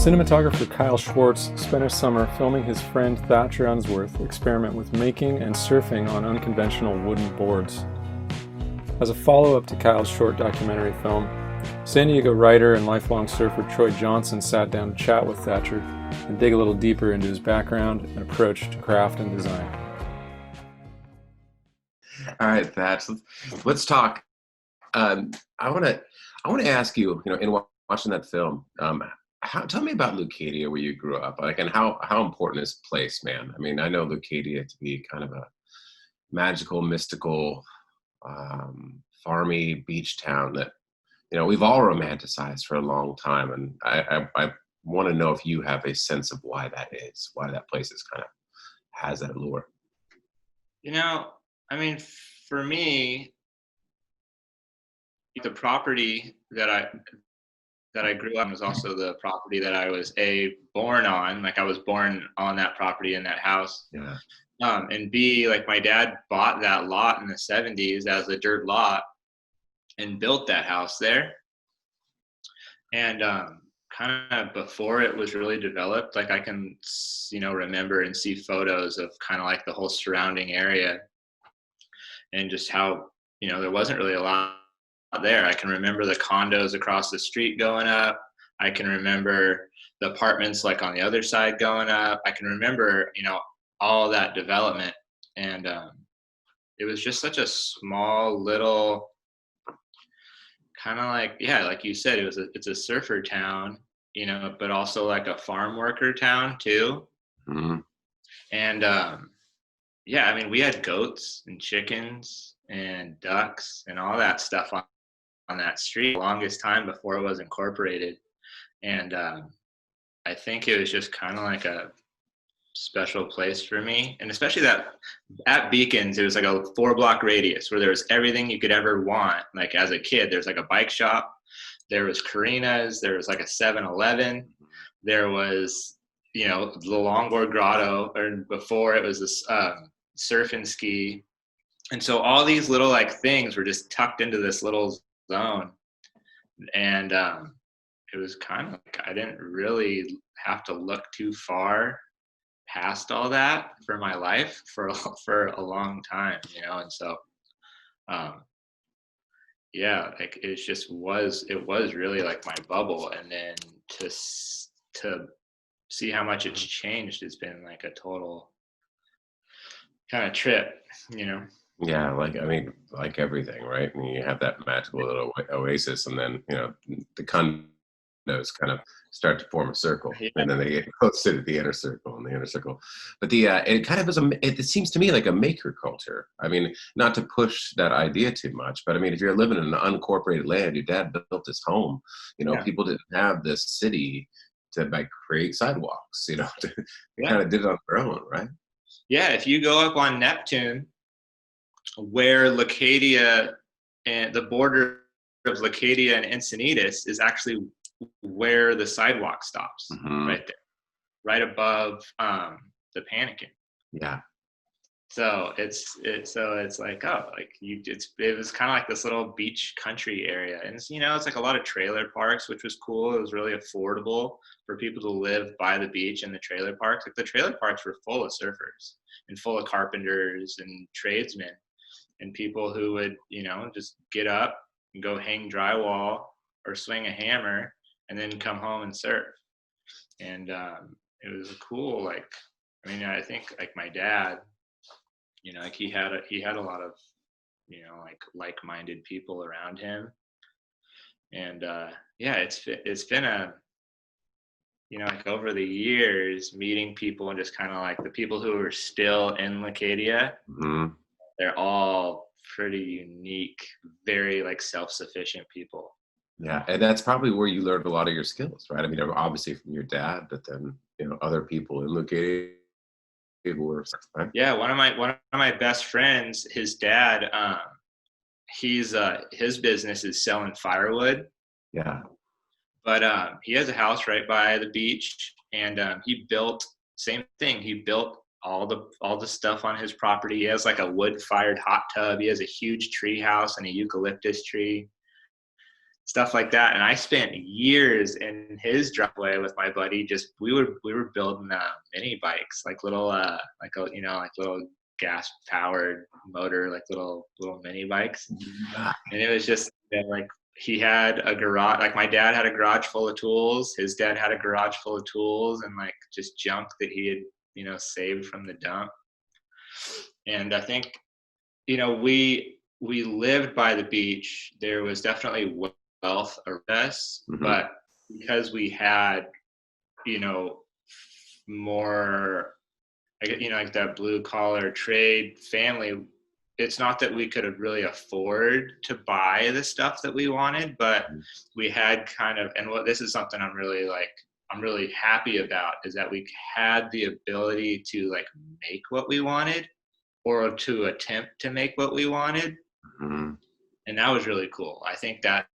Cinematographer Kyle Schwartz spent his summer filming his friend Thatcher Unsworth experiment with making and surfing on unconventional wooden boards. As a follow-up to Kyle's short documentary film, San Diego writer and lifelong surfer Troy Johnson sat down to chat with Thatcher and dig a little deeper into his background and approach to craft and design. All right, Thatch, let's talk. I want to ask you, in watching that film, tell me about Leucadia, where you grew up, and how important is place, man? I mean, I know Leucadia to be kind of a magical, mystical, farmy beach town that we've all romanticized for a long time, and I want to know if you have a sense of why that is, why that place is kind of has that allure. I mean, for me, the property that I grew up on was also the property that I was born on. Like, I was born on that property in that house. Yeah. And B, like, my dad bought that lot in the 70s as a dirt lot and built that house there. And kind of before it was really developed, like, I can remember and see photos of kind of like the whole surrounding area and just how there wasn't really a lot there. I can remember the condos across the street going up. I can remember the apartments like on the other side going up. I can remember all that development, and it was just such a small little kind of like, like you said, it's a surfer town, but also like a farm worker town too. Mm-hmm. And I mean, we had goats and chickens and ducks and all that stuff on that street the longest time before it was incorporated. And I think it was just kind of like a special place for me. And especially that at Beacons, it was like a 4-block radius where there was everything you could ever want. Like, as a kid, there's like a bike shop, there was Karina's, there was like a 7-Eleven, there was the longboard grotto, or before it was this surf and ski. And so all these little like things were just tucked into this little zone. And it was kind of like I didn't really have to look too far past all that for my life for a long time, and so like it was really like my bubble. And then to see how much it's changed, it's been like a total kind of trip. Yeah, like everything, right? And you have that magical little oasis, and then the condos kind of start to form a circle, and then they get closer to the inner circle and the inner circle. But it kind of is it seems to me like a maker culture. I mean, not to push that idea too much, but I mean, if you're living in an unincorporated land, your dad built his home. People didn't have this city to create sidewalks. They kind of did it on their own, right? Yeah, if you go up on Neptune, where Leucadia and the border of Leucadia and Encinitas is actually where the sidewalk stops, right there, right above the Panikin. Yeah. So it's like, it was kind of like this little beach country area, and it's like a lot of trailer parks, which was cool. It was really affordable for people to live by the beach in the trailer parks. Like, the trailer parks were full of surfers and full of carpenters and tradesmen and people who would just get up and go hang drywall or swing a hammer and then come home and surf. And it was cool. Like, I mean, I think like my dad, like he had a lot of like-minded people around him. And it's been a like over the years, meeting people and just kind of like the people who are still in Leucadia, they're all pretty unique, very like self-sufficient people. Yeah, and that's probably where you learned a lot of your skills, right? I mean, obviously from your dad, but then other people in Leucadia were, right? Yeah, one of my best friends, his dad, he's his business is selling firewood. Yeah. But he has a house right by the beach, and he built same thing. He built all the stuff on his property. He has like a wood-fired hot tub. He has a huge tree house and a eucalyptus tree. stuff like that. And I spent years in his driveway with my buddy. Just we were building mini bikes, like little like little gas powered motor, like little mini bikes. And it was just like he had a garage, like my dad had a garage full of tools, his dad had a garage full of tools, and like just junk that he had saved from the dump. And I think we lived by the beach. There was definitely wealth around us, but because we had more like that blue collar trade family, it's not that we could have really afford to buy the stuff that we wanted, but we had kind of, and this is something I'm really happy about, is that we had the ability to like make what we wanted, or to attempt to make what we wanted. And that was really cool. I think that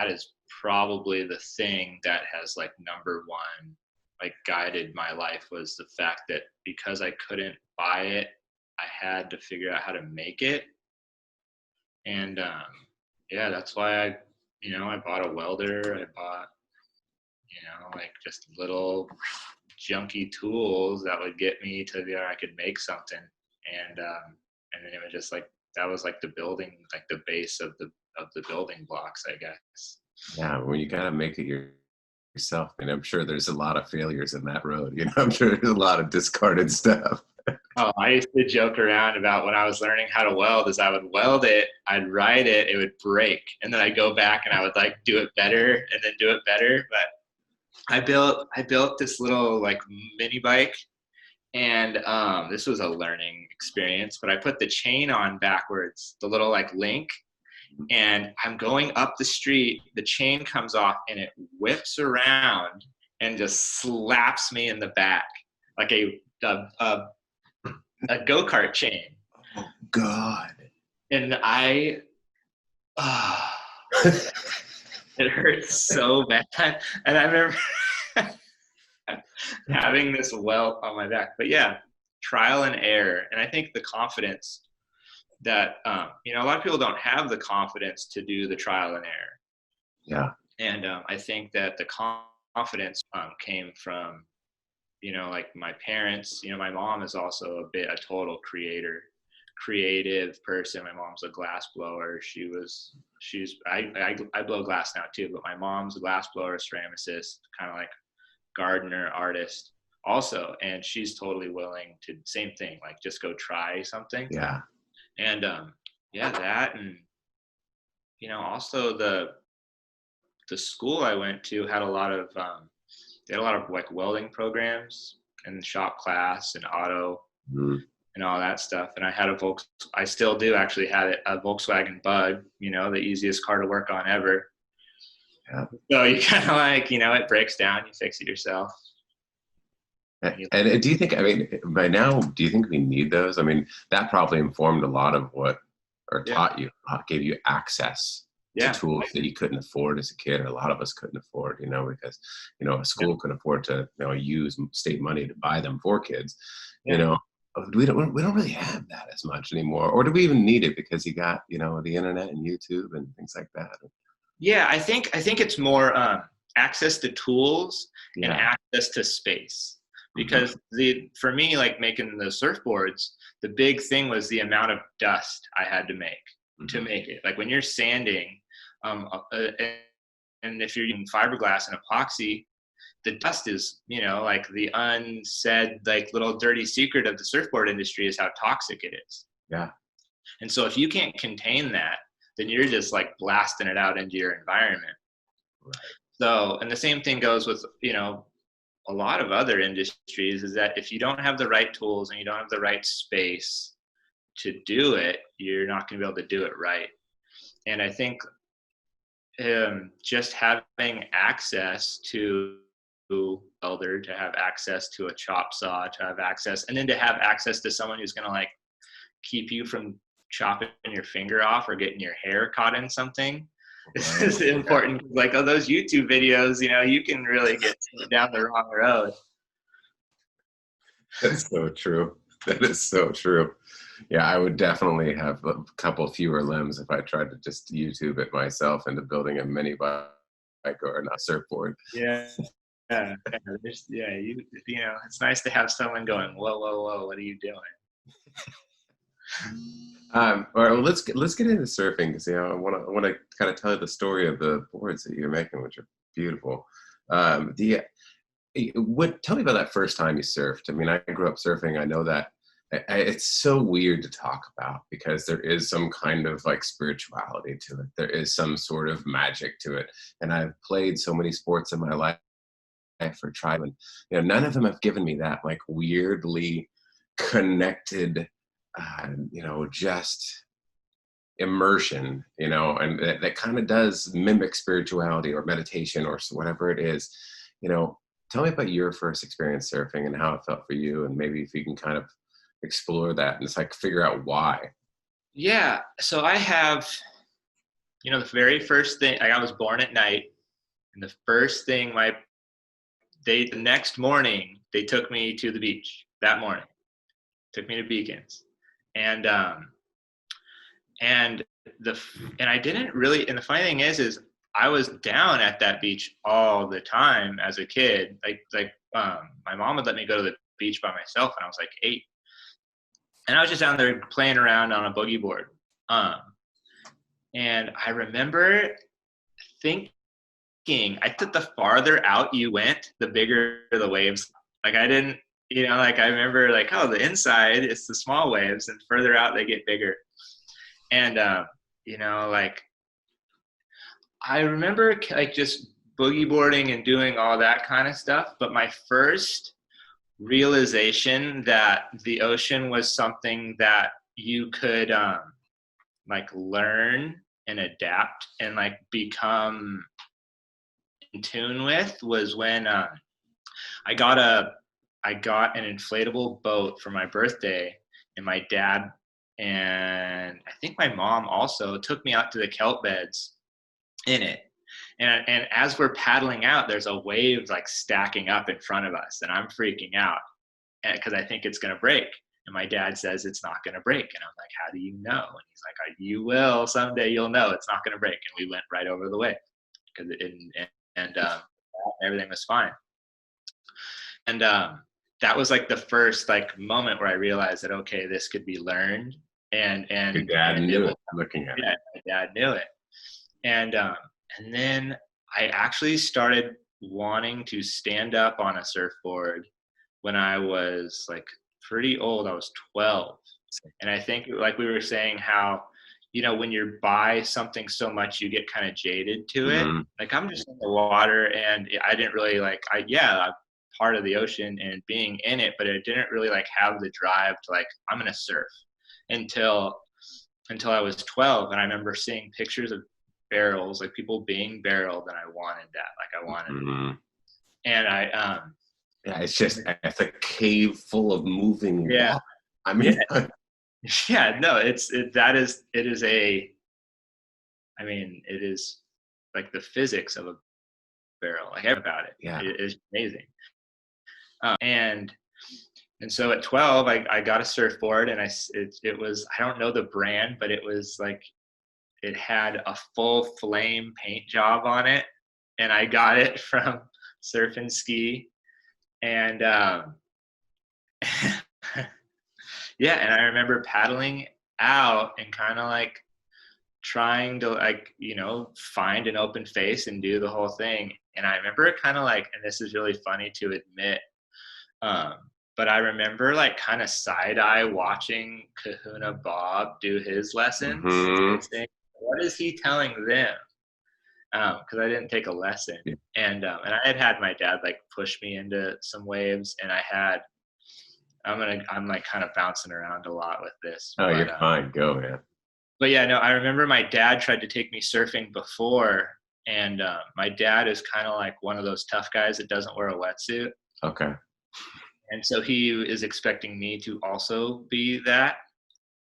is probably the thing that has like number one like guided my life, was the fact that because I couldn't buy it, I had to figure out how to make it. And that's why I bought a welder. I bought like just little junky tools that would get me to where I could make something. And then it was just like, that was like the building, like the base of the building blocks, I guess. Yeah, well, you gotta make it yourself. And I'm sure there's a lot of failures in that road. I'm sure there's a lot of discarded stuff. Oh, I used to joke around about when I was learning how to weld, is I would weld it, I'd write it, it would break, and then I'd go back and I would like do it better and then do it better. But I built this little like mini bike, and this was a learning experience, but I put the chain on backwards, the little like link, and I'm going up the street, the chain comes off and it whips around and just slaps me in the back like a go-kart chain. Oh God. And it hurts so bad. And I remember having this welt on my back. But yeah, trial and error. And I think the confidence that, a lot of people don't have the confidence to do the trial and error. Yeah. And I think that the confidence came from, like my parents. My mom is also a total creative person. My mom's a glass blower. I blow glass now too, but my mom's a glass blower, ceramicist, kind of like gardener, artist also. And she's totally willing to, same thing, like just go try something. Yeah. And that, and also the school I went to had a lot of they had a lot of like welding programs and shop class and auto and all that stuff. And I had I still do actually have a Volkswagen Bug, the easiest car to work on ever. Yeah. So you kind of like, it breaks down, you fix it yourself. And do you think, by now, do you think we need those? That probably informed a lot of what, or taught you, gave you access to tools that you couldn't afford as a kid, or a lot of us couldn't afford, because, a school could afford to, use state money to buy them for kids. We don't really have that as much anymore. Or do we even need it because you got, the internet and YouTube and things like that? Yeah, I think it's more access to tools and access to space. Because for me, like making the surfboards, the big thing was the amount of dust I had to make it. Like when you're sanding, and if you're using fiberglass and epoxy, the dust is, like the unsaid, like little dirty secret of the surfboard industry is how toxic it is. Yeah. And so if you can't contain that, then you're just like blasting it out into your environment. Right. So, and the same thing goes with, a lot of other industries, is that if you don't have the right tools and you don't have the right space to do it, you're not going to be able to do it right. And I think just having access to a welder, to have access to a chop saw, to have access, and then to have access to someone who's going to like keep you from chopping your finger off or getting your hair caught in something. This is important. Like those YouTube videos, you can really get down the wrong road. That's so true. That is so true. Yeah, I would definitely have a couple fewer limbs if I tried to just YouTube it myself into building a mini bike or a surfboard. Yeah. Yeah, you know, it's nice to have someone going, whoa, whoa, whoa, what are you doing? All right, well, let's get into surfing because I want to kind of tell you the story of the boards that you're making, which are beautiful. Tell me about that first time you surfed. I mean, I grew up surfing. I know that it's so weird to talk about because there is some kind of like spirituality to it. There is some sort of magic to it. And I've played so many sports in my life for tribe, and none of them have given me that like weirdly connected, just immersion, and that kind of does mimic spirituality or meditation or whatever it is. Tell me about your first experience surfing and how it felt for you, and maybe if you can kind of explore that and it's like figure out why. Yeah, so I have, the very first thing, I was born at night, and the first thing the next morning, they took me to the beach that morning, took me to Beacons. And I didn't really, and the funny thing is I was down at that beach all the time as a kid. My mom would let me go to the beach by myself when I was like 8. And I was just down there playing around on a boogie board. And I remember thinking, I thought the farther out you went, the bigger the waves. Like I didn't, I remember like, oh, the inside, it's the small waves, and further out they get bigger. And, I remember like just boogie boarding and doing all that kind of stuff. But my first realization that the ocean was something that you could like learn and adapt and like become in tune with was when I got an inflatable boat for my birthday, and my dad and I think my mom also took me out to the kelp beds in it. And as we're paddling out, there's a wave like stacking up in front of us, and I'm freaking out because I think it's going to break. And my dad says it's not going to break. And I'm like, how do you know? And he's like, you will. Someday you'll know it's not going to break. And we went right over the wave because everything was fine. And that was like the first like moment where I realized that, okay, this could be learned. And Your dad knew it. Looking at it. Yeah, my dad knew it. And then I actually started wanting to stand up on a surfboard when I was like pretty old. I was 12. And I think like we were saying how, when you're by something so much, you get kind of jaded to it. Mm-hmm. Like I'm just in the water, and I didn't really like, I'm part of the ocean and being in it, but I didn't really like have the drive to like, I'm going to surf until I was 12. And I remember seeing pictures of barrels, like people being barreled, and I wanted that. Like I wanted Mm-hmm. it. And it's a cave full of moving water. I mean, it is like the physics of a barrel. Like about it. Yeah. It is amazing. And so at 12, I got a surfboard, and it was, I don't know the brand, but it was like, it had a full flame paint job on it, and I got it from Surf and Ski. And and I remember paddling out and kind of like trying to like, find an open face and do the whole thing. And I remember it kind of like, and this is really funny to admit, but I remember like kind of side-eye watching Kahuna Bob do his lessons. Mm-hmm. And saying, what is he telling them? Because I didn't take a lesson. Yeah. And I had my dad like push me into some waves, and I'm like kind of bouncing around a lot with this. Oh, you're fine. Go, man. But yeah, no, I remember my dad tried to take me surfing before, and my dad is kind of like one of those tough guys that doesn't wear a wetsuit. Okay. And so he is expecting me to also be that.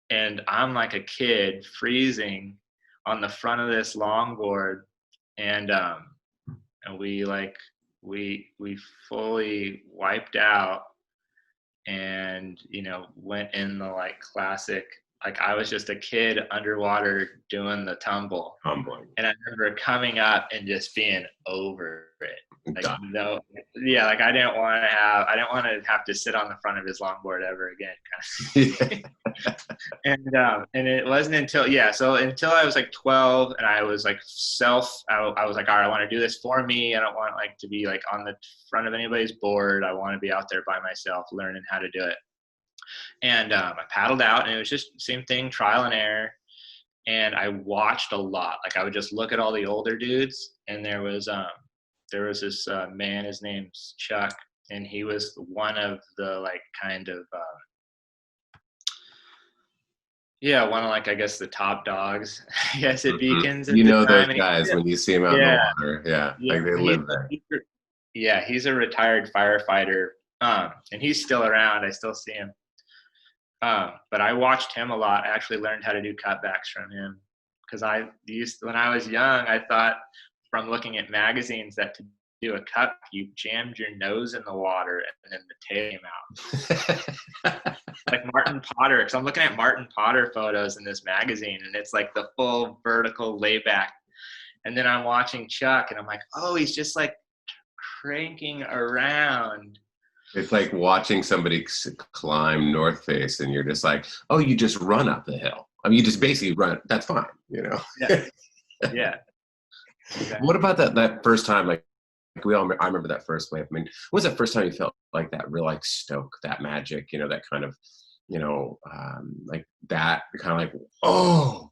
And I'm like a kid freezing on the front of this longboard. And we fully wiped out. and, you know, went in the like classic, like I was just a kid underwater doing the tumble. Humbling. And I remember coming up and just being over it. Like, Done. no, yeah, like I didn't want to have to sit on the front of his longboard ever again. Kind of. And it wasn't until, so until I was like 12 and I was like I was like, all right, I want to do this for me. I don't want like to be like on the front of anybody's board. I want to be out there by myself learning how to do it. And I paddled out, and it was just same thing, trial and error. And I watched a lot. Like I would just look at all the older dudes, and there was this man, his name's Chuck, and he was one of the like kind of one of like, I guess the top dogs, I guess at Beacons. You know those guys when you see them out in the water. Yeah, like they live there. He's a retired firefighter, and he's still around. I still see him. But I watched him a lot. I actually learned how to do cutbacks from him, because when I was young, I thought from looking at magazines that to do a cut, you jammed your nose in the water and then the tail came out. Like Martin Potter, because I'm looking at Martin Potter photos in this magazine, and it's like the full vertical layback. And then I'm watching Chuck, and I'm like, oh, he's just like cranking around. It's like watching somebody climb North Face, and you're just like, oh, you just run up the hill. I mean, you just basically run. That's fine, you know? Yeah. Yeah. Exactly. What about that first time? Like I remember that first wave. I mean, when was that first time you felt like that real like stoke, that magic, you know, that kind of, you know, like that kind of like, oh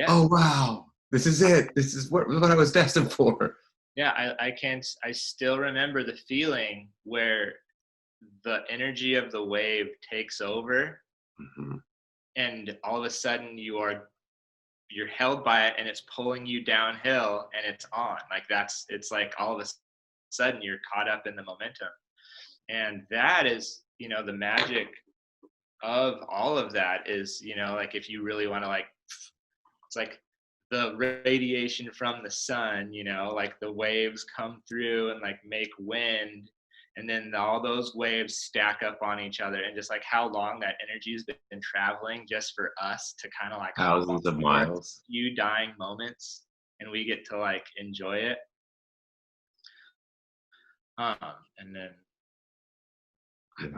wow, this is it. This is what I was destined for. Yeah, I still remember the feeling where the energy of the wave takes over, and all of a sudden you're held by it, and it's pulling you downhill, and it's on. Like it's like all of a sudden you're caught up in the momentum. And that is, you know, the magic of all of that is, you know, like if you really want to, like, it's like the radiation from the sun, you know, like the waves come through and like make wind, and then all those waves stack up on each other, and just like how long that energy has been traveling just for us to kind of like thousands of miles, few dying moments, and we get to like enjoy it. And then I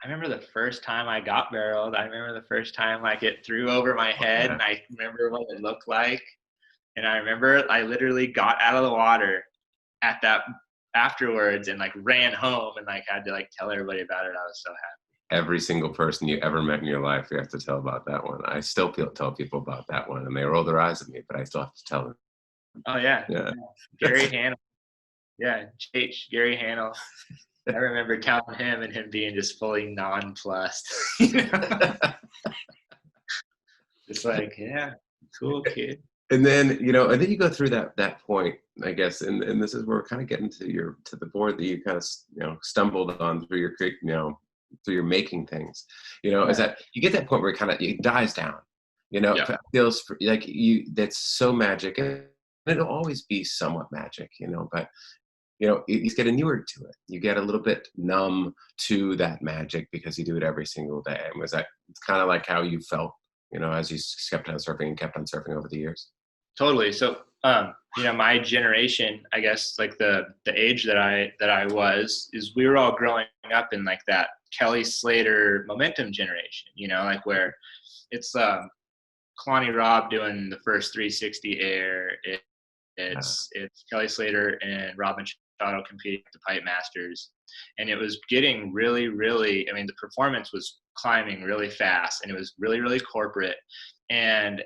remember the first time I got barreled. I remember the first time like it threw over my head, and I remember what it looked like. And I remember I literally got out of the water at that afterwards and like ran home and like had to like tell everybody about it. I was so happy. Every single person you ever met in your life, you have to tell about that one. I still tell people about that one, and they roll their eyes at me, but I still have to tell them. Oh yeah. Gary Hannell. Yeah, Gary Hannell. I remember telling him, and him being just fully nonplussed. It's like, yeah, cool kid. And then, you know, and then you go through that point, I guess, and this is where we're kind of getting to the board that you kind of, you know, stumbled on through your making things, you know, is that you get that point where it dies down, you know, it feels like that's so magic, and it'll always be somewhat magic, you know, but you know, you get inured to it. You get a little bit numb to that magic because you do it every single day. And was that kind of like how you felt, you know, as you kept on surfing over the years? Totally. So, you know, my generation, I guess, like the age that I was, is we were all growing up in like that Kelly Slater momentum generation, you know, like where it's Kalani Robb doing the first 360 air. It's Kelly Slater and Rob Machado competing at the Pipe Masters, and it was getting really, really, I mean, the performance was climbing really fast, and it was really, really corporate, and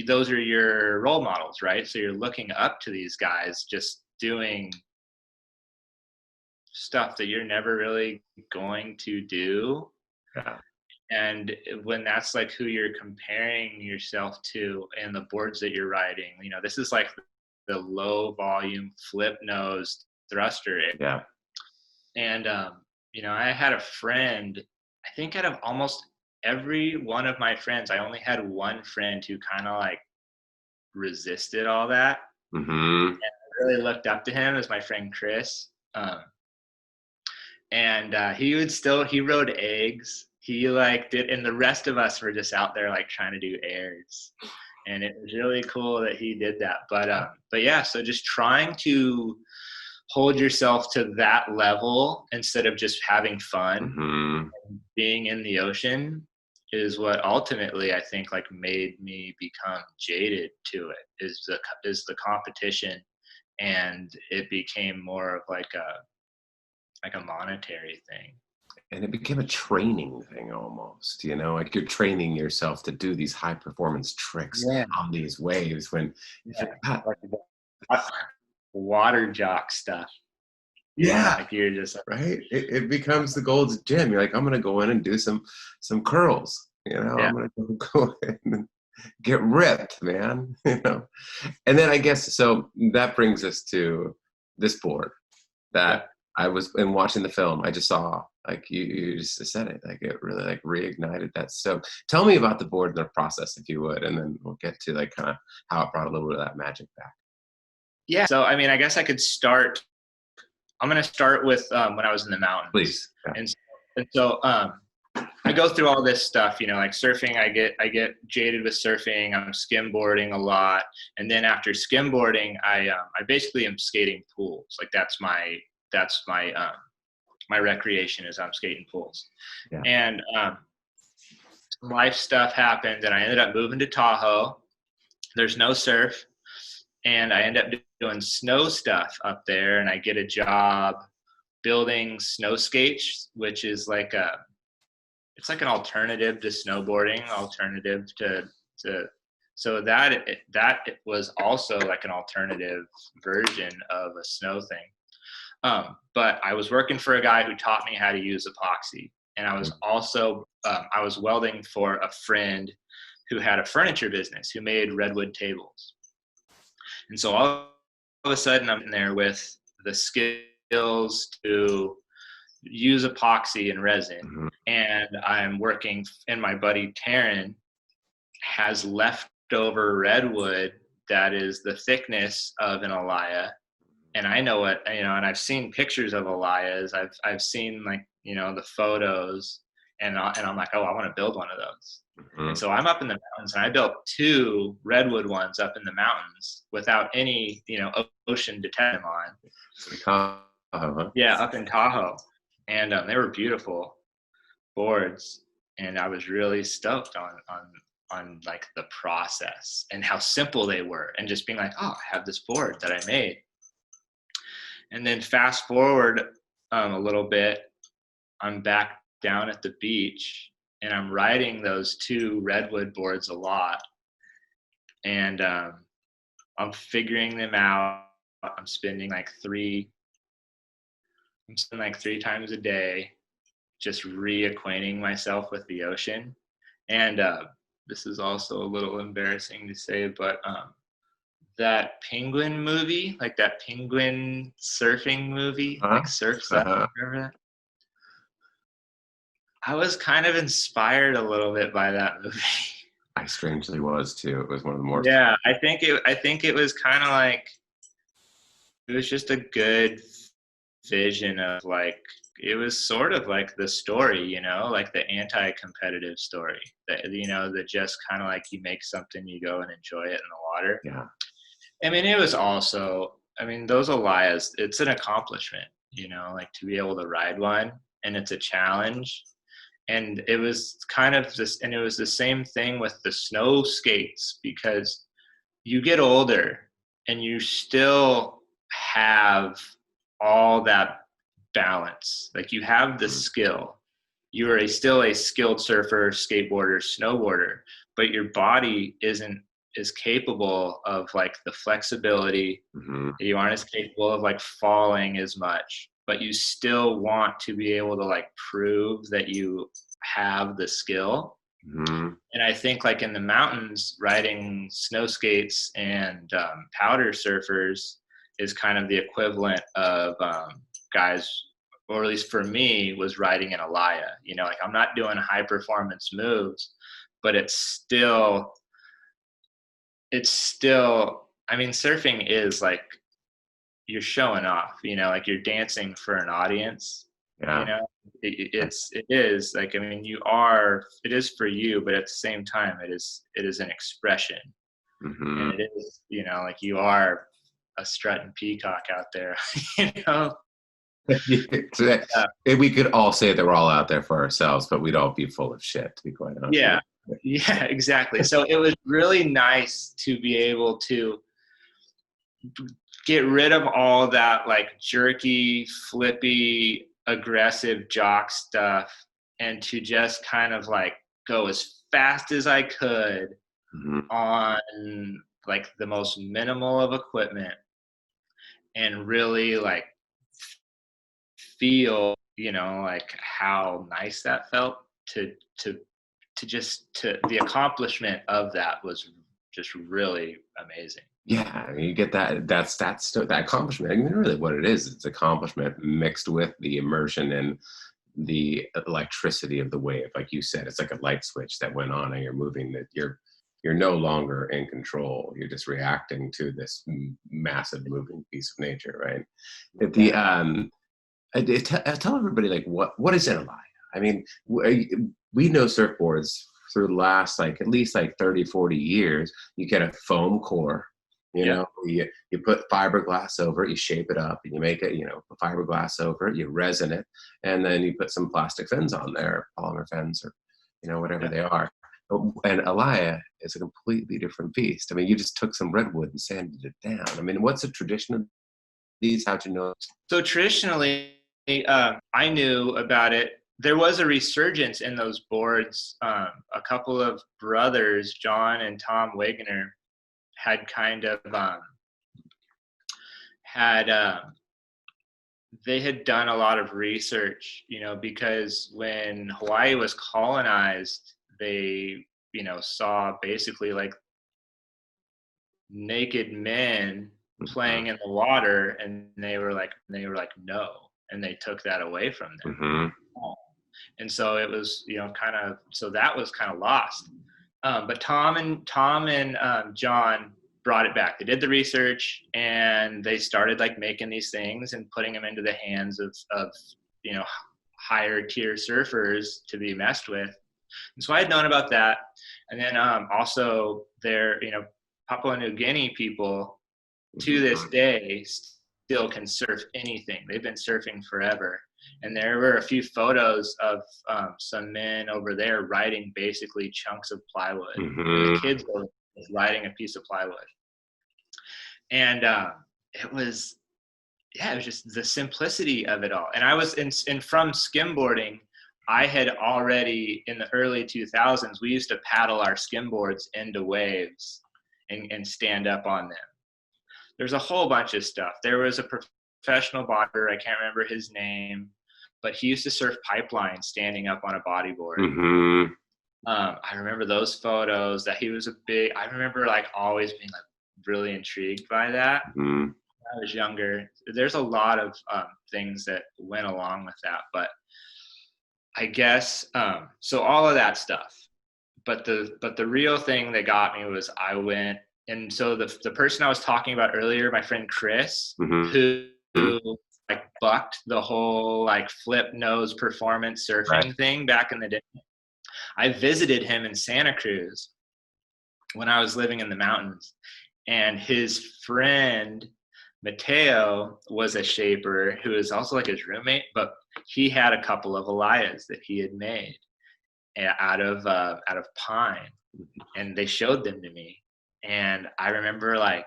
those are your role models, right? So you're looking up to these guys just doing stuff that you're never really going to do. Yeah. And when that's like who you're comparing yourself to and the boards that you're riding, you know, this is like the low volume flip nose thruster. Yeah. And, you know, I had a friend, I think out of almost every one of my friends, I only had one friend who kind of like resisted all that. Mm-hmm. And I really looked up to him as my friend Chris. And he rode eggs. He like did, and the rest of us were just out there like trying to do airs. And it was really cool that he did that. But yeah, so just trying to hold yourself to that level instead of just having fun. Mm-hmm. Being in the ocean is what ultimately I think like made me become jaded to it, is the competition, and it became more of like a monetary thing. And it became a training thing almost, you know, like you're training yourself to do these high performance tricks on these waves when Water jock stuff. Like you're just right. It becomes the Gold's Gym. You're like, I'm gonna go in and do some curls, you know. I'm gonna go in and get ripped, man. You know. And then I guess so that brings us to this board that I was in watching the film. I just saw, like you just said it, like it really like reignited that. So tell me about the board and the process, if you would, and then we'll get to like kind of how it brought a little bit of that magic back. Yeah. So I mean, I guess I could start. I'm gonna start with when I was in the mountains. Please. Yeah. And so I go through all this stuff, you know, like surfing. I get jaded with surfing. I'm skimboarding a lot, and then after skimboarding, I basically am skating pools. Like that's my my recreation is I'm skating pools. Yeah. And life stuff happened, and I ended up moving to Tahoe. There's no surf, and I end up doing snow stuff up there, and I get a job building snow skates, which is like it's like an alternative to snowboarding, alternative to so that was also like an alternative version of a snow thing. But I was working for a guy who taught me how to use epoxy, and I was also I was welding for a friend who had a furniture business who made redwood tables. And so all of a sudden I'm in there with the skills to use epoxy and resin, and I'm working, and my buddy Taryn has leftover redwood that is the thickness of an alaia. And I know what, you know, and I've seen pictures of alaias. I've seen like, you know, the photos, and I'm like, oh, I want to build one of those. And so I'm up in the mountains, and I built 2 redwood ones up in the mountains without any, you know, ocean to test them on. Yeah, up in Tahoe. And they were beautiful boards, and I was really stoked on like the process and how simple they were, and just being like, oh, I have this board that I made. And then fast forward a little bit, I'm back down at the beach, and I'm riding those 2 redwood boards a lot, and I'm figuring them out. I'm spending like 3 times a day just reacquainting myself with the ocean. And this is also a little embarrassing to say, but that penguin movie, like that penguin surfing movie, like Surf's Up, remember that? I was kind of inspired a little bit by that movie. I strangely was too. It was one of the more. Yeah, I think it was kind of like, it was just a good vision of like, it was sort of like the story, you know, like the anti-competitive story that, you know, that just kind of like you make something, you go and enjoy it in the water. Yeah. I mean, it was also, I mean, those alaias, it's an accomplishment, you know, like to be able to ride one, and it's a challenge. And it was kind of this, and it was the same thing with the snow skates, because you get older and you still have all that balance. Like you have the skill. You are still a skilled surfer, skateboarder, snowboarder, but your body isn't as capable of like the flexibility. You aren't as capable of like falling as much, but you still want to be able to like prove that you have the skill. And I think like in the mountains, riding snow skates and powder surfers is kind of the equivalent of guys, or at least for me, was riding an alaia. You know, like I'm not doing high performance moves, but it's still, I mean, surfing is like, you're showing off, you know, like you're dancing for an audience. Yeah. You know, it is like, I mean, it is for you, but at the same time, it is an expression. Mm-hmm. And it is, you know, like you are a strutting peacock out there, you know? We could all say that we're all out there for ourselves, but we'd all be full of shit, to be quite honest. Yeah. Yeah, exactly. So it was really nice to be able to get rid of all that like jerky, flippy, aggressive jock stuff, and to just kind of like go as fast as I could Mm-hmm. on like the most minimal of equipment, and really like feel, you know, like how nice that felt to the accomplishment of that was just really amazing. Yeah, I mean, you get that's that accomplishment. I mean, really what it is, it's accomplishment mixed with the immersion and the electricity of the wave. Like you said, it's like a light switch that went on and you're moving, that you're no longer in control. You're just reacting to this massive moving piece of nature, right? Tell everybody, like, what is an alaia? I mean, we know surfboards through the last like at least like 30, 40 years. You get a foam core, you know, you put fiberglass over it, you shape it up, and you make it, you know, fiberglass over it, you resin it, and then you put some plastic fins on there, polymer fins, or, you know, whatever they are. And alaia is a completely different beast. I mean, you just took some redwood and sanded it down. I mean, what's the tradition of these? How'd you know? So traditionally, I knew about it. There was a resurgence in those boards. A couple of brothers, John and Tom Wegener, had kind of they had done a lot of research, you know, because when Hawaii was colonized, they, you know, saw basically like naked men playing in the water, and they were like no, and they took that away from them. Mm-hmm. And so it was, you know, so that was kind of lost. But Tom and John brought it back. They did the research, and they started like making these things and putting them into the hands of you know, higher tier surfers to be messed with. And so I had known about that. And then also there, you know, Papua New Guinea people to this day still can surf anything. They've been surfing forever. And there were a few photos of some men over there riding basically chunks of plywood. Mm-hmm. And the kids were riding a piece of plywood. And it was just the simplicity of it all. And I was from skimboarding, I had already, in the early 2000s, we used to paddle our skimboards into waves and stand up on them. There's a whole bunch of stuff. There was a professional bodyboarder, I can't remember his name, but he used to surf pipeline standing up on a bodyboard. Mm-hmm. I remember those photos that he was I remember like always being like really intrigued by that. Mm-hmm. When I was younger. There's a lot of things that went along with that, but I guess, so all of that stuff, but the real thing that got me was I went, and so the person I was talking about earlier, my friend Chris, who like bucked the whole like flip nose performance surfing thing back in the day. I visited him in Santa Cruz when I was living in the mountains, and his friend Mateo was a shaper who was also like his roommate, but he had a couple of alaias that he had made out of pine, and they showed them to me, and I remember like,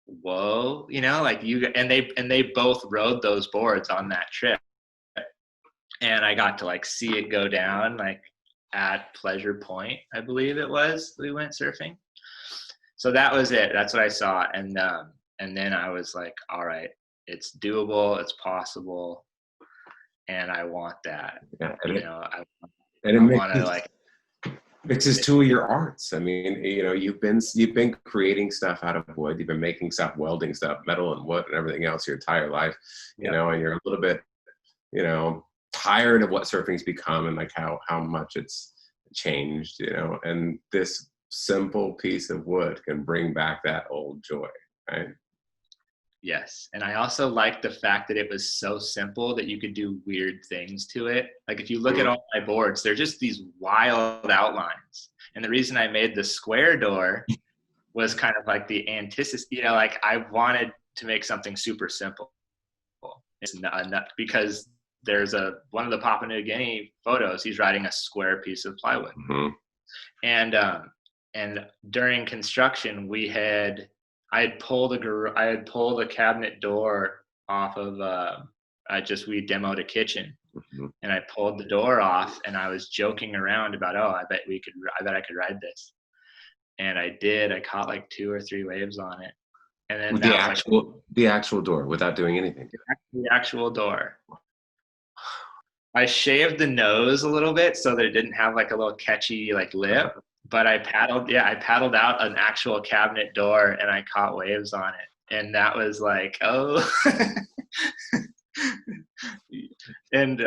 whoa, you know, like they both rode those boards on that trip, and I got to like see it go down like at Pleasure Point, I believe it was, we went surfing. So that was it. That's what I saw, and then I was like, all right, it's doable, it's possible, and I want that. Yeah, I want to like mixes two of your arts. I mean, you know, you've been creating stuff out of wood, you've been making stuff, welding stuff, metal and wood and everything else your entire life, you know, and you're a little bit, you know, tired of what surfing's become and like how much it's changed, you know, and this simple piece of wood can bring back that old joy, right? Yes. And I also like the fact that it was so simple that you could do weird things to it. Like if you look at all my boards, they're just these wild outlines. And the reason I made the square door was kind of like the antithesis, like I wanted to make something super simple. It's not because there's one of the Papua New Guinea photos, he's riding a square piece of plywood. And during construction, I had pulled a cabinet door off of, we demoed a kitchen, and I pulled the door off, and I was joking around about, I bet I could ride this. And I did. I caught like 2 or 3 waves on it. And then with the actual door without doing anything. The actual door. I shaved the nose a little bit so that it didn't have like a little catchy like lip. But I paddled out an actual cabinet door, and I caught waves on it. And that was like, and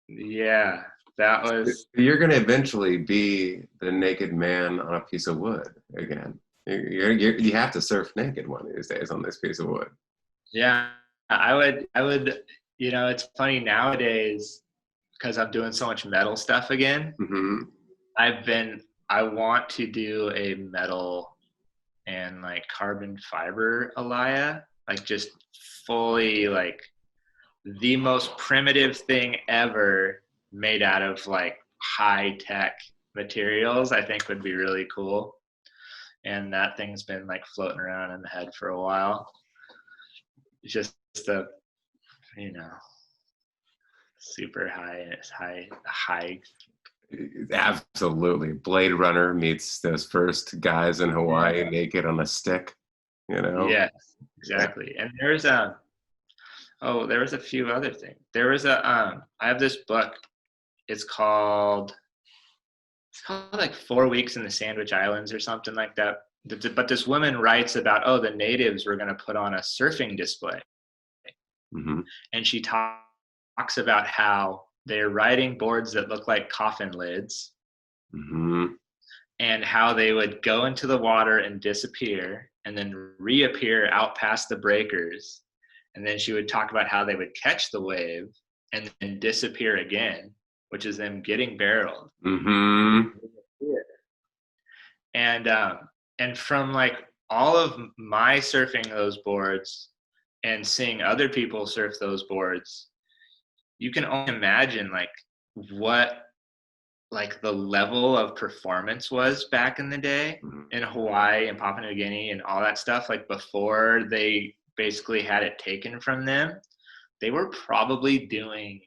yeah, that was. You're going to eventually be the naked man on a piece of wood again. You have to surf naked one of these days on this piece of wood. Yeah, I would. It's funny nowadays because I'm doing so much metal stuff again. I want to do a metal and like carbon fiber alaia, like just fully like the most primitive thing ever made out of like high tech materials. I think would be really cool. And that thing's been like floating around in the head for a while. It's just super high, and it's high. Absolutely. Blade Runner meets those first guys in Hawaii naked on a stick, Yes, exactly. And there was a few other things. There was I have this book. It's called like 4 Weeks in the Sandwich Islands or something like that. But this woman writes about, the natives were going to put on a surfing display. And she talks about how they're riding boards that look like coffin lids, and how they would go into the water and disappear and then reappear out past the breakers. And then she would talk about how they would catch the wave and then disappear again, which is them getting barreled. And from like all of my surfing those boards and seeing other people surf those boards, you can only imagine like what like the level of performance was back in the day in Hawaii and Papua New Guinea and all that stuff. Like before they basically had it taken from them, they were probably doing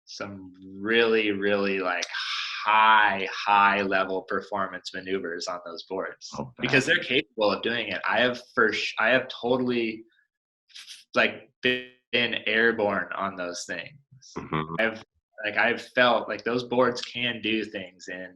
some really, really like high level performance maneuvers on those boards because they're capable of doing it. I have totally like been airborne on those things. I've felt like those boards can do things, and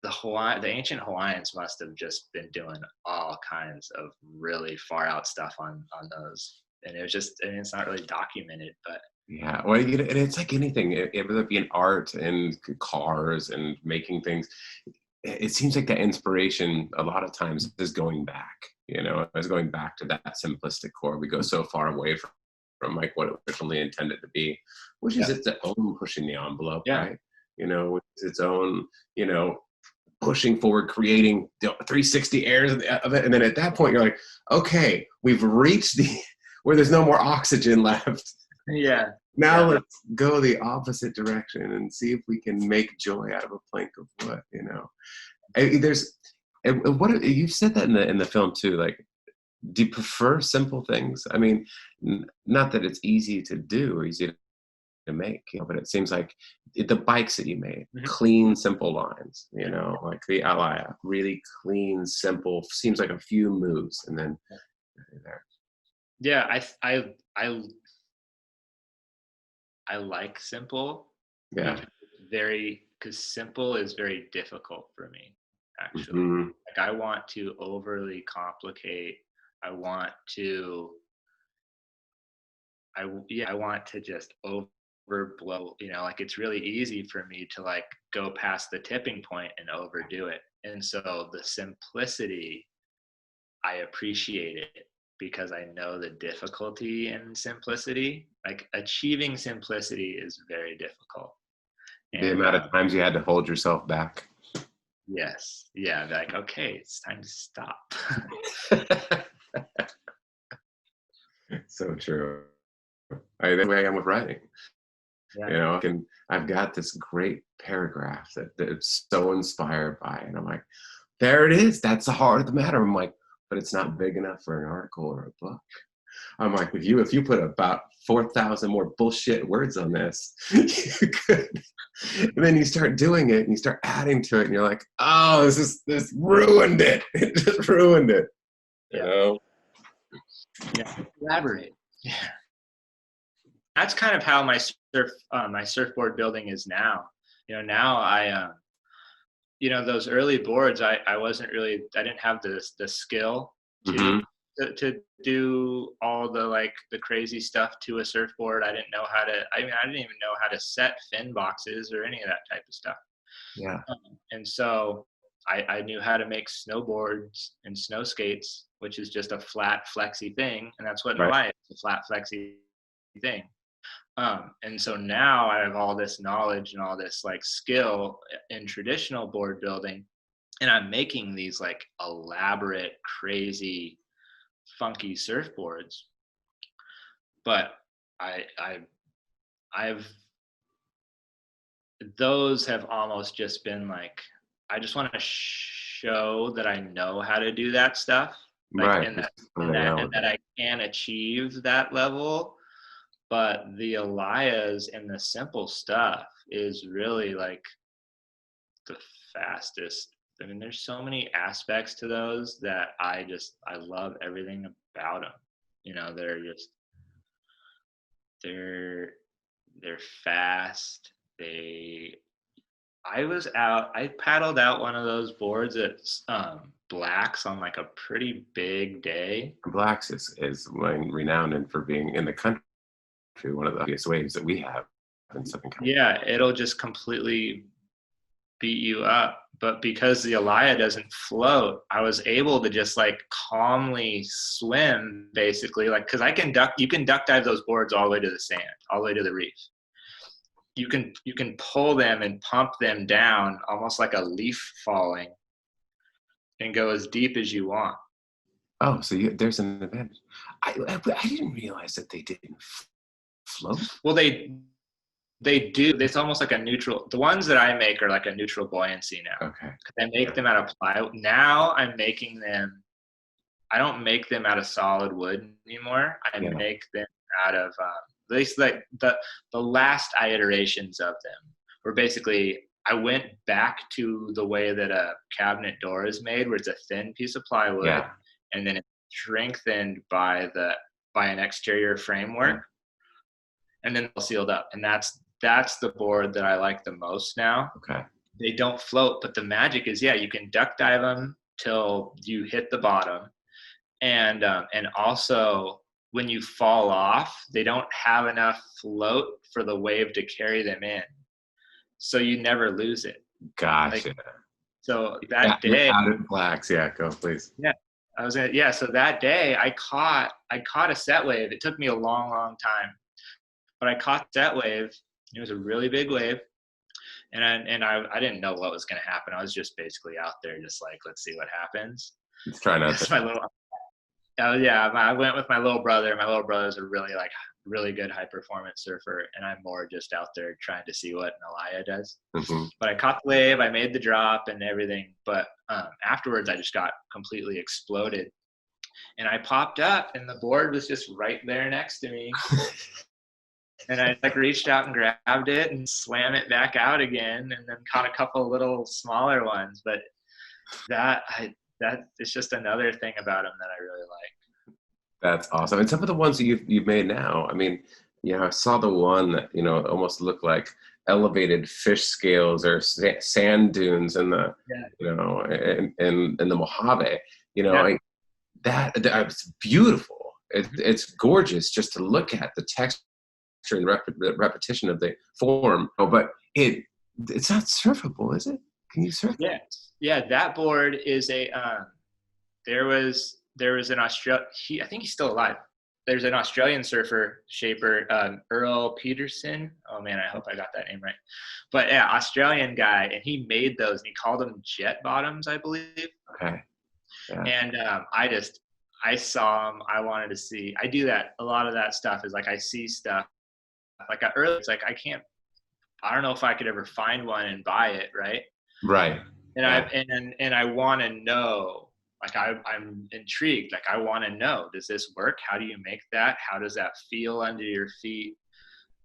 the ancient Hawaiians must have just been doing all kinds of really far out stuff on those. And it was just, it's not really documented, but yeah, well, and it's like anything, whether it be in art and cars and making things, it seems like that inspiration a lot of times is going back, is going back to that simplistic core. We go so far away from like what it originally intended to be, which is its own pushing the envelope, right? It's its own, pushing forward, creating 360 airs of it. And then at that point, you're like, okay, we've reached where there's no more oxygen left. Yeah. Now let's go the opposite direction and see if we can make joy out of a plank of wood. What you've said that in the film too. Like, do you prefer simple things? I mean, not that it's easy to do or easy to make, but it seems like the bikes that you made, clean, simple lines. Like the alaia, really clean, simple. Seems like a few moves, and then there. Yeah, I like simple. Yeah. Because simple is very difficult for me, actually. Like I want to overly complicate. I want to just overblow, like it's really easy for me to like go past the tipping point and overdo it. And so the simplicity, I appreciate it. because I know the difficulty in simplicity. Like achieving simplicity is very difficult. The amount of times you had to hold yourself back. Yes. Yeah. Like, okay, it's time to stop. So true. The way I am with writing. Yeah. You know, I've got this great paragraph that it's so inspired by, and I'm like, there it is. That's the heart of the matter. I'm like, but it's not big enough for an article or a book. I'm like, if you put about 4,000 more bullshit words on this, you could. And then you start doing it, and you start adding to it, and you're like, oh, this ruined it. It just ruined it. You know? Yeah. Elaborate. Yeah. That's kind of how my surfboard building is now. You know, now I you know, those early boards, I didn't have the skill to do all the crazy stuff to a surfboard. I didn't even know how to set fin boxes or any of that type of stuff. Yeah. And so I knew how to make snowboards and snow skates, which is just a flat flexy thing. And that's what alaia is, a flat flexy thing. And so now I have all this knowledge and all this like skill in traditional board building, and I'm making these like elaborate, crazy, funky surfboards. But I've those have almost just been like, I just want to show that I know how to do that stuff, like, and that I can achieve that level. But the alaias and the simple stuff is really like the fastest. I mean, there's so many aspects to those that I love everything about them. You know, they're fast. I paddled out one of those boards at Black's on like a pretty big day. Black's is renowned for being in the country one of the biggest waves that we have in Southern California. Yeah, it'll just completely beat you up. But because the alaia doesn't float, I was able to just like calmly swim, basically, like, because you can duck dive those boards all the way to the sand, all the way to the reef. You can pull them and pump them down almost like a leaf falling and go as deep as you want. Oh, so there's an advantage. I didn't realize that they didn't float. Well, they do. It's almost like a neutral. The ones that I make are like a neutral buoyancy now. Okay. I make them out of plywood. Now I'm making them. I don't make them out of solid wood anymore. I make them out of at least like the last iterations of them were basically, I went back to the way that a cabinet door is made, where it's a thin piece of plywood, and then it's strengthened by an exterior framework. And then they're sealed up. And that's the board that I like the most now. Okay. They don't float, but the magic is, you can duck dive them till you hit the bottom. And also when you fall off, they don't have enough float for the wave to carry them in. So you never lose it. Gotcha. So that day. Out of Blacks. Yeah, go please. Yeah. So that day I caught a set wave. It took me a long, long time. But I caught that wave. It was a really big wave, and I didn't know what was going to happen. I was just basically out there, just like, let's see what happens. Let's try not to. I went with my little brother. My little brother's a really good high performance surfer, and I'm more just out there trying to see what an alaia does. Mm-hmm. But I caught the wave. I made the drop and everything. But afterwards, I just got completely exploded, and I popped up, and the board was just right there next to me. And I reached out and grabbed it and swam it back out again, and then caught a couple little smaller ones. But that is just another thing about them that I really like. That's awesome. And some of the ones that you've made now, I mean, I saw the one that almost looked like elevated fish scales or sand dunes in the in the Mojave. That's beautiful. It's gorgeous just to look at the texture and repetition of the form, but it's not surfable, is it? Can you surf? Yeah. That board is a there was there was an I think he's still alive. There's an Australian surfer shaper, Earl Peterson. Oh man, I hope I got that name right. But yeah, Australian guy, and he made those, and he called them jet bottoms, I believe. Okay. Yeah. And I saw them. I wanted to see. I do that. A lot of that stuff is like I see stuff. Like it's like I don't know if I could ever find one and buy it, right? Right. And yeah. I want to know. Like I'm intrigued. Like I want to know, does this work? How do you make that? How does that feel under your feet?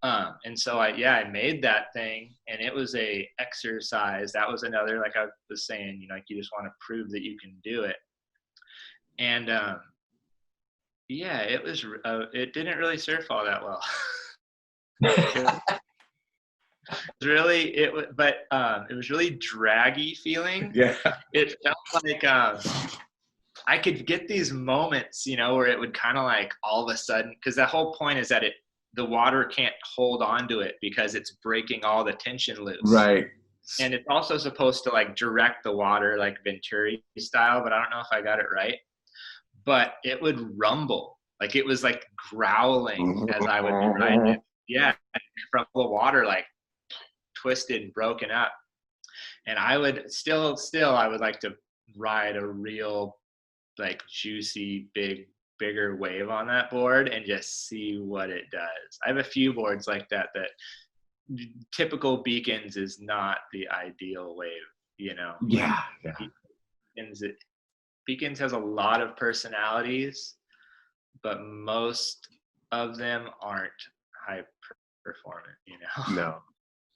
And so I made that thing, and it was a exercise. That was another, like I was saying, you know, like you just want to prove that you can do it. And it was. It didn't really surf all that well. It was really draggy feeling. Yeah. It felt like I could get these moments, you know, where it would kind of like all of a sudden, because the whole point is that the water can't hold on to it because it's breaking all the tension loose. Right. And it's also supposed to like direct the water like Venturi style, but I don't know if I got it right. But it would rumble, like it was like growling as I would be riding it. Yeah, from the water like twisted and broken up. And I would still I would like to ride a real like juicy bigger wave on that board and just see what it does. I have a few boards like that typical Beacons is not the ideal wave, you know. Yeah. Beacons has a lot of personalities, but most of them aren't high performant, you know.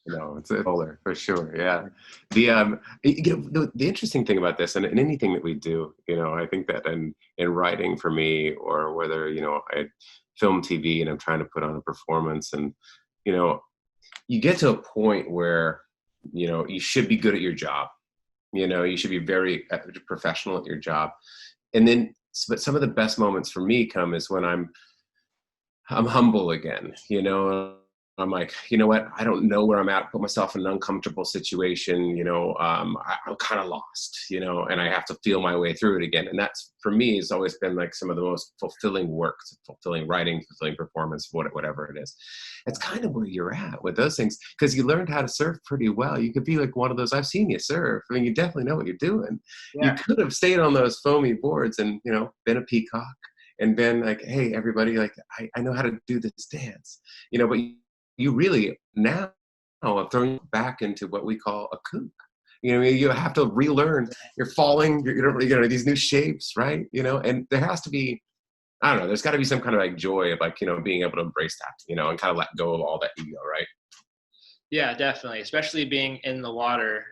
No, it's a roller for sure. Yeah. The interesting thing about this, and anything that we do, you know, I think that in writing for me, or whether, you know, I film TV and I'm trying to put on a performance, and, you know, you get to a point where, you know, you should be good at your job. You know, you should be very professional at your job. And then, but some of the best moments for me come is when I'm humble again, you know. I'm like, you know what? I don't know where I'm at. Put myself in an uncomfortable situation. You know, I'm kind of lost. You know, and I have to feel my way through it again. And that's, for me, has always been like some of the most fulfilling work, fulfilling writing, fulfilling performance, whatever it is. It's kind of where you're at with those things, because you learned how to surf pretty well. You could be like one of those. I've seen you surf. I mean, you definitely know what you're doing. Yeah. You could have stayed on those foamy boards and, you know, been a peacock and been like, hey, everybody, like I know how to do this dance. You know, but you really now are throwing back into what we call a kook. You know, you have to relearn. You're falling. You know, these new shapes, right? You know, and there has to be, I don't know. There's got to be some kind of like joy of like, you know, being able to embrace that, you know, and kind of let go of all that ego, right? Yeah, definitely. Especially being in the water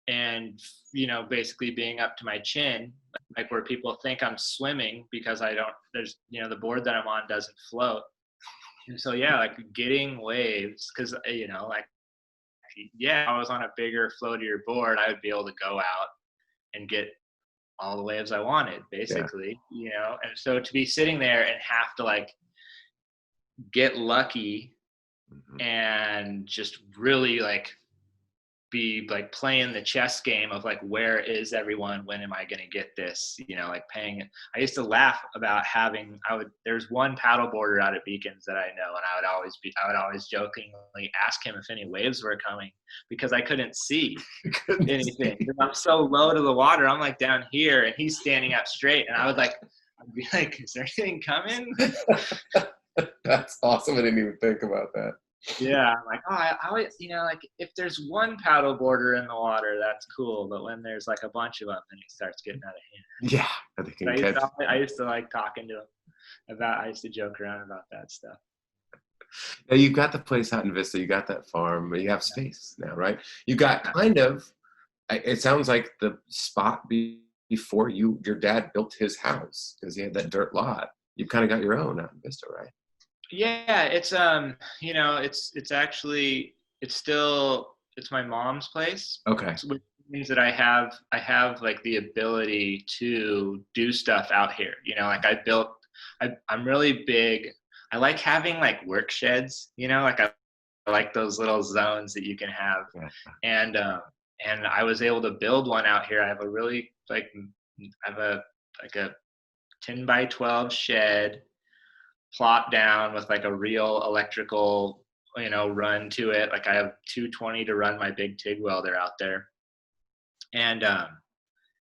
and, you know, basically being up to my chin, like where people think I'm swimming because there's, you know, the board that I'm on doesn't float. And so, yeah, like getting waves, because, you know, like, yeah, I was on a bigger, floatier board, I would be able to go out and get all the waves I wanted, basically, you know. And so to be sitting there and have to, like, get lucky and just really, like, be, like, playing the chess game of, like, where is everyone? When am I going to get this? You know, like, paying. I used to laugh about there's one paddleboarder out at Beacons that I know, and I would always jokingly ask him if any waves were coming, because I couldn't see anything. I'm so low to the water. I'm, like, down here, and he's standing up straight, and I'd be like, is there anything coming? That's awesome. I didn't even think about that. Yeah, I'm like, I always, you know, like, if there's one paddle boarder in the water, that's cool. But when there's like a bunch of them, then it starts getting out of hand. Yeah, I used to like talking to him I used to joke around about that stuff. Now you've got the place out in Vista, you got that farm, you have space now, right? You got kind of, it sounds like the spot before your dad built his house, because he had that dirt lot. You've kind of got your own out in Vista, right? Yeah, it's you know, it's my mom's place. Okay. Which means that I have like the ability to do stuff out here. You know, like I'm really big. I like having like work sheds, you know, like I like those little zones that you can have. Yeah. And I was able to build one out here. I have a really a 10 by 12 shed, plot down with like a real electrical, run to it. Like I have 220 to run my big TIG welder out there. And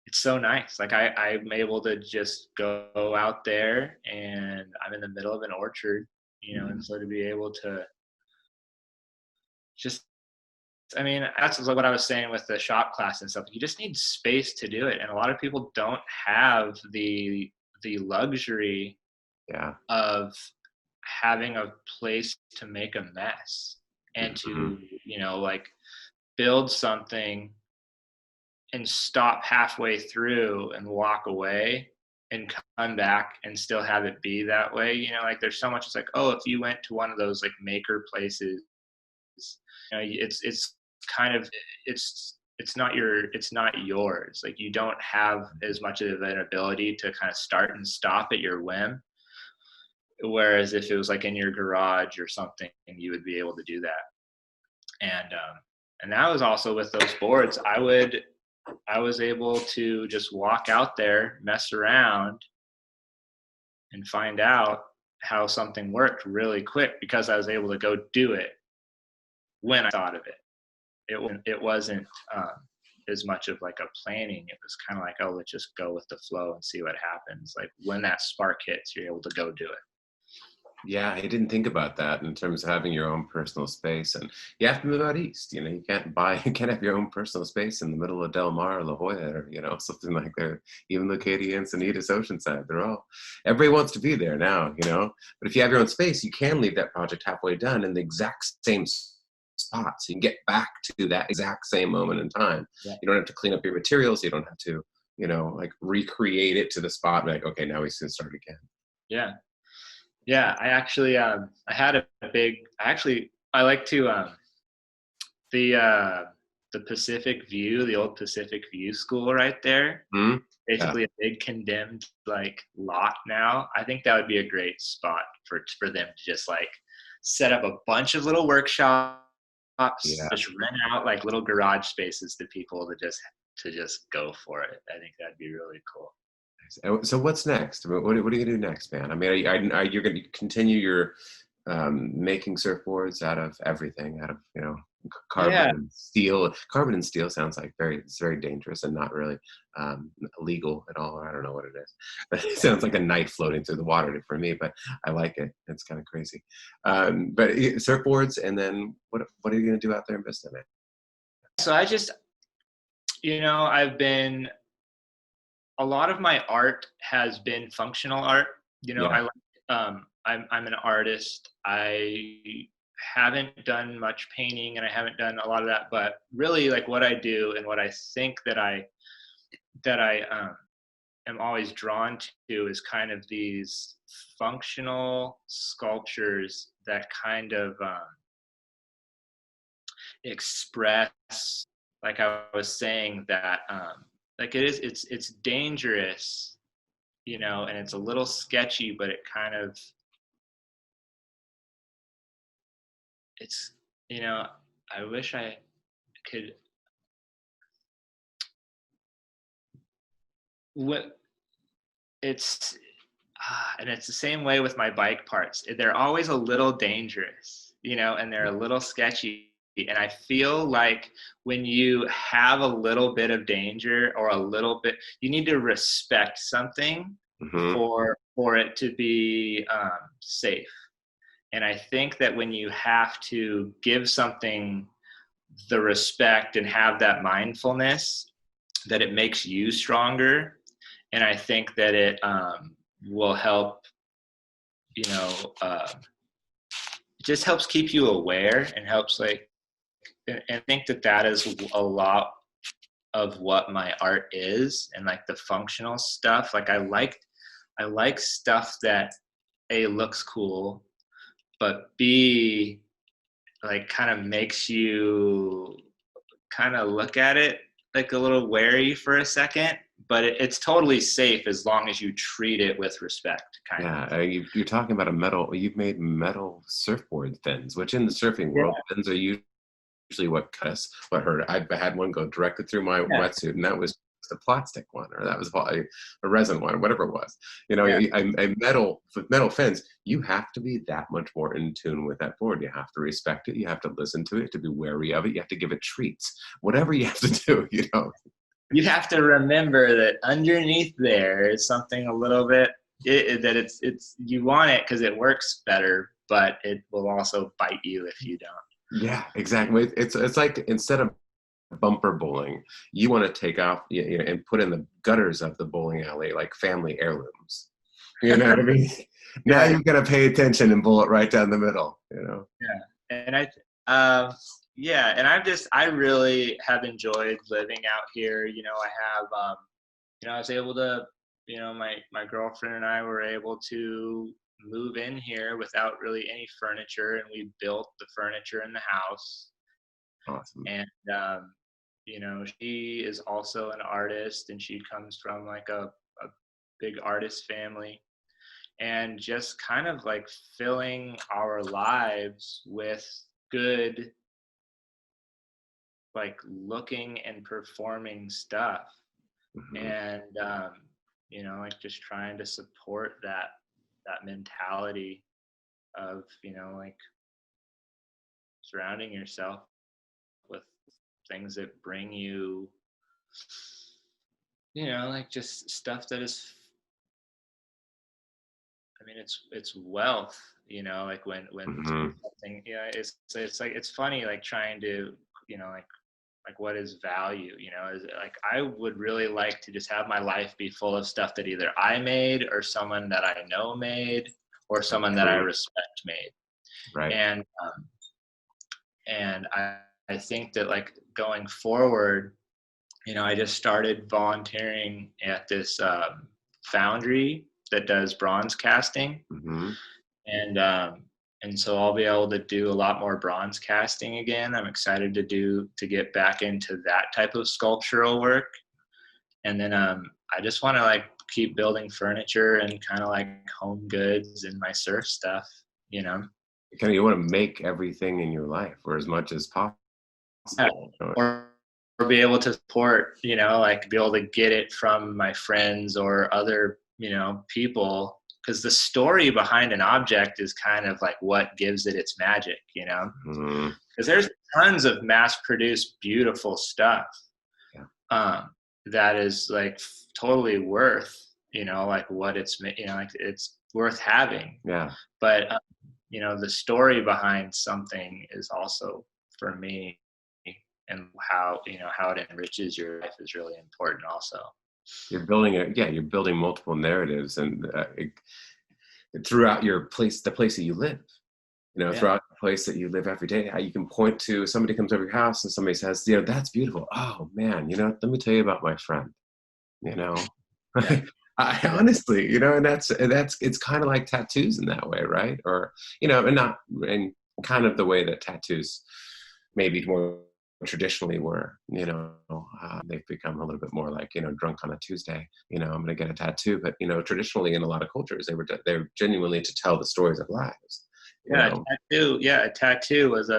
it's so nice. Like I'm able to just go out there and I'm in the middle of an orchard, and so to be able to just, I mean, that's what I was saying with the shop class and stuff. You just need space to do it. And a lot of people don't have the luxury of having a place to make a mess and to, like build something and stop halfway through and walk away and come back and still have it be that way. Like there's so much, it's like, oh, if you went to one of those like maker places, it's kind of, it's not yours. Like you don't have as much of an ability to kind of start and stop at your whim. Whereas if it was like in your garage or something, you would be able to do that. And that was also with those boards. I was able to just walk out there, mess around, and find out how something worked really quick because I was able to go do it when I thought of it. It wasn't as much of like a planning. It was kind of like, oh, let's just go with the flow and see what happens. Like when that spark hits, you're able to go do it. Yeah, I didn't think about that in terms of having your own personal space, and you have to move out east. You can't have your own personal space in the middle of Del Mar or La Jolla or something like that. Even Leucadia and Sanitas Oceanside, everybody wants to be there now. But if you have your own space, you can leave that project halfway done in the exact same spot, so you can get back to that exact same moment in time. Yeah. You don't have to clean up your materials. You don't have to like recreate it to the spot. And like, okay, now we can start again. Yeah. Yeah, I actually, I like to, the Pacific View, the old Pacific View school right there, basically a big condemned like lot now. I think that would be a great spot for them to just like set up a bunch of little workshops, just rent out like little garage spaces to people to just go for it. I think that'd be really cool. So what's next? What are you gonna do next, man? I mean, are you gonna continue your making surfboards out of everything, out of carbon and steel? Carbon and steel sounds like it's very dangerous and not really legal at all. Or I don't know what it is, but it sounds like a knife floating through the water for me. But I like it. It's kind of crazy. But surfboards, and then what are you gonna do out there in Vista, man? So I just, a lot of my art has been functional art. I I'm an artist. I haven't done much painting and I haven't done a lot of that, but really like what I do and what I think that I am always drawn to is kind of these functional sculptures that kind of express, like I was saying, that like it's dangerous, and it's a little sketchy, but it kind of, it's, I wish I could, and it's the same way with my bike parts. They're always a little dangerous, and they're a little sketchy. And I feel like when you have a little bit of danger or a little bit, you need to respect something for it to be safe. And I think that when you have to give something the respect and have that mindfulness, that it makes you stronger. And I think that it will help, it just helps keep you aware and helps and I think that is a lot of what my art is, and like the functional stuff. Like I like stuff that A, looks cool, but B, like kind of makes you kind of look at it like a little wary for a second, but it's totally safe as long as you treat it with respect. You're talking about you've made metal surfboard fins, which in the surfing world, fins are usually what cut us, what hurt. I had one go directly through my wetsuit, and that was a plastic one, or that was a resin one, or whatever it was. You know, Yeah. a metal with metal fins, you have to be that much more in tune with that board. You have to respect it. You have to listen to it, to be wary of it. You have to give it treats, whatever you have to do, you know. You have to remember that underneath there is something a little bit, that it's you want it because it works better, but it will also bite you if you don't. Yeah, exactly. It's like, instead of bumper bowling, you want to take off, you know, and put in the gutters of the bowling alley like family heirlooms. You know what I mean? Now Yeah. you've got to pay attention and bowl it right down the middle, you know? Yeah. And yeah, and I really have enjoyed living out here. You know, I have, you know, I was able to, you know, my girlfriend and I were able to move in here without really any furniture, and we built the furniture in the house. Awesome. And, you know, she is also an artist, and she comes from like a big artist family, and just kind of like filling our lives with good, like looking and performing stuff. Mm-hmm. And you know, like just trying to support that mentality of, you know, like surrounding yourself with things that bring you, you know, like just stuff that is, I mean, it's wealth, you know, like when Mm-hmm. something, yeah, it's like, it's funny, like trying to, you know, like what is value, you know, is like, I would really like to just have my life be full of stuff that either I made, or someone that I know made, or someone that I respect made. Right. And I think that, like, going forward, you know, I just started volunteering at this foundry that does bronze casting. Mm-hmm. And so I'll be able to do a lot more bronze casting again. I'm excited to get back into that type of sculptural work. And then I just want to like keep building furniture and kind of like home goods and my surf stuff, you know. Kind of, you want to make everything in your life, or as much as possible. Yeah. Or be able to support, you know, like be able to get it from my friends or other, you know, people, because the story behind an object is kind of like what gives it its magic, you know. Mm-hmm. Because there's tons of mass-produced beautiful stuff that is like totally worth, you know, like what it's, you know, like it's worth having. Yeah. But you know, the story behind something is also, for me, and how, you know, how it enriches your life is really important also. You're building you're building multiple narratives, and throughout your place, the place that you live, you know, throughout the place that you live every day. How you can point to, somebody comes over your house and somebody says, you know, that's beautiful. Oh man, you know, let me tell you about my friend, you know. I honestly, you know, and that's it's kind of like tattoos in that way, right? Or, you know, and not in kind of the way that tattoos maybe more traditionally were, you know. They've become a little bit more like, you know, drunk on a Tuesday, you know, I'm going to get a tattoo. But, you know, traditionally in a lot of cultures, they were genuinely to tell the stories of lives. A tattoo was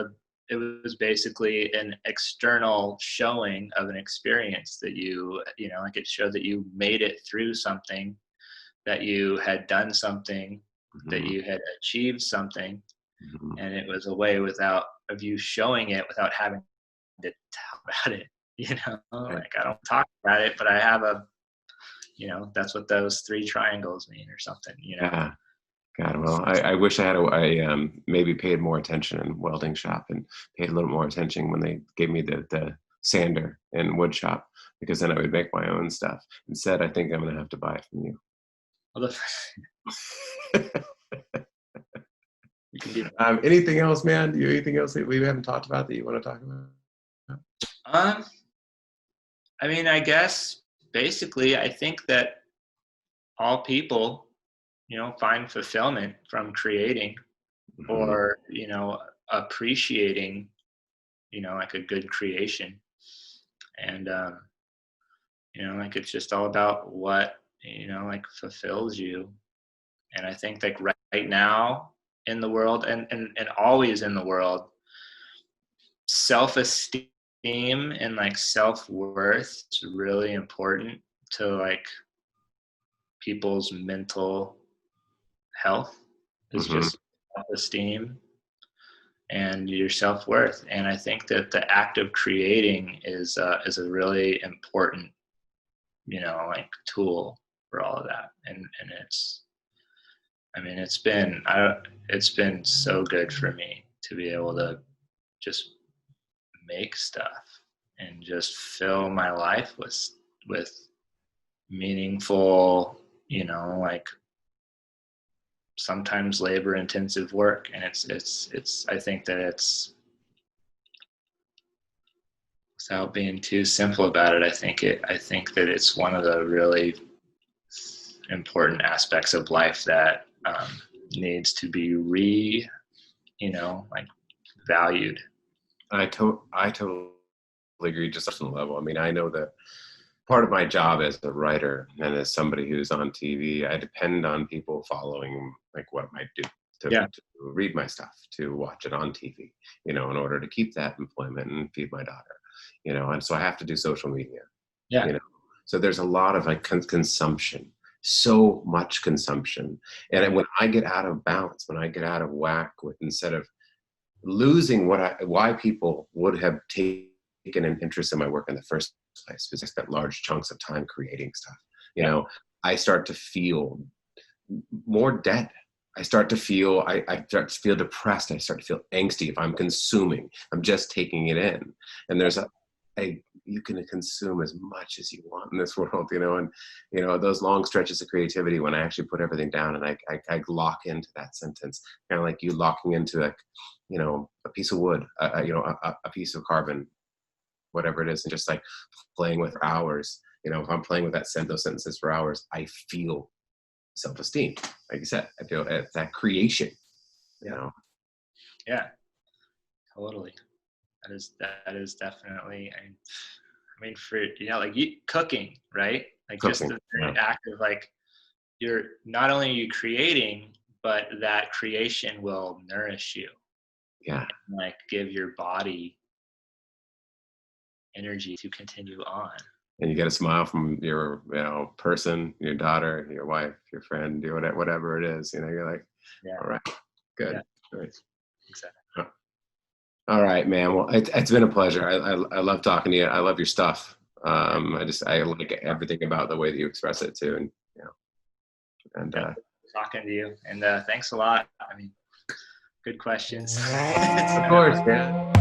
it was basically an external showing of an experience that you know, like it showed that you made it through something, that you had done something, that you had achieved something. And it was a way of you showing it without having to talk about it, you know. Like, I don't talk about it, but I have you know, that's what those 3 triangles mean or something, you know. Yeah. God, well, I wish I maybe paid more attention in welding shop, and paid a little more attention when they gave me the sander in wood shop, because then I would make my own stuff. Instead, I think I'm going to have to buy it from you. Well, you can do anything else, man? Anything else that we haven't talked about that you want to talk about? I mean, I guess basically, I think that all people, you know, find fulfillment from creating, or, you know, appreciating, you know, like a good creation. And, you know, like it's just all about what, you know, like fulfills you. And I think like right now in the world, and always in the world, self-esteem self-esteem and like self-worth is really important to like people's mental health. It's just self-esteem and your self-worth. And I think that the act of creating is a really important, you know, like tool for all of that. And it's, I mean, it's been so good for me to be able to just make stuff and just fill my life with meaningful, you know, like sometimes labor intensive work. And it's I think that it's, without being too simple about it, I think that it's one of the really important aspects of life that needs to be like valued. I totally agree, just on the level. I mean, I know that part of my job as a writer and as somebody who's on TV, I depend on people following like what I do to read my stuff, to watch it on TV, you know, in order to keep that employment and feed my daughter, you know, and so I have to do social media, you know, so there's a lot of like consumption, so much consumption. And when I get out of balance, when I get out of whack with, instead of losing why people would have taken an interest in my work in the first place, because I spent large chunks of time creating stuff, you know, I start to feel more dead. I start to feel depressed. I start to feel angsty if I'm consuming. I'm just taking it in. And there's you can consume as much as you want in this world, you know, and, you know, those long stretches of creativity when I actually put everything down and I lock into that sentence, kind of like you locking into a, you know, a piece of wood, you know, a piece of carbon, whatever it is, and just like playing with hours, you know, if I'm playing with those sentences for hours, I feel self-esteem. Like you said, I feel that creation, you know? Yeah, totally. That is definitely, I mean, for, you know, like cooking, right? Like cooking, just the very act of like, you're not only are you creating, but that creation will nourish you. Yeah. And like give your body energy to continue on. And you get a smile from your, you know, person, your daughter, your wife, your friend, whatever it is, you know, you're like, all right, good. Yeah. Right. Exactly. All right, man. Well, it's been a pleasure. I love talking to you. I love your stuff. I like everything about the way that you express it too. And, you know, and, talking to you, and thanks a lot. I mean, good questions. Of course, man.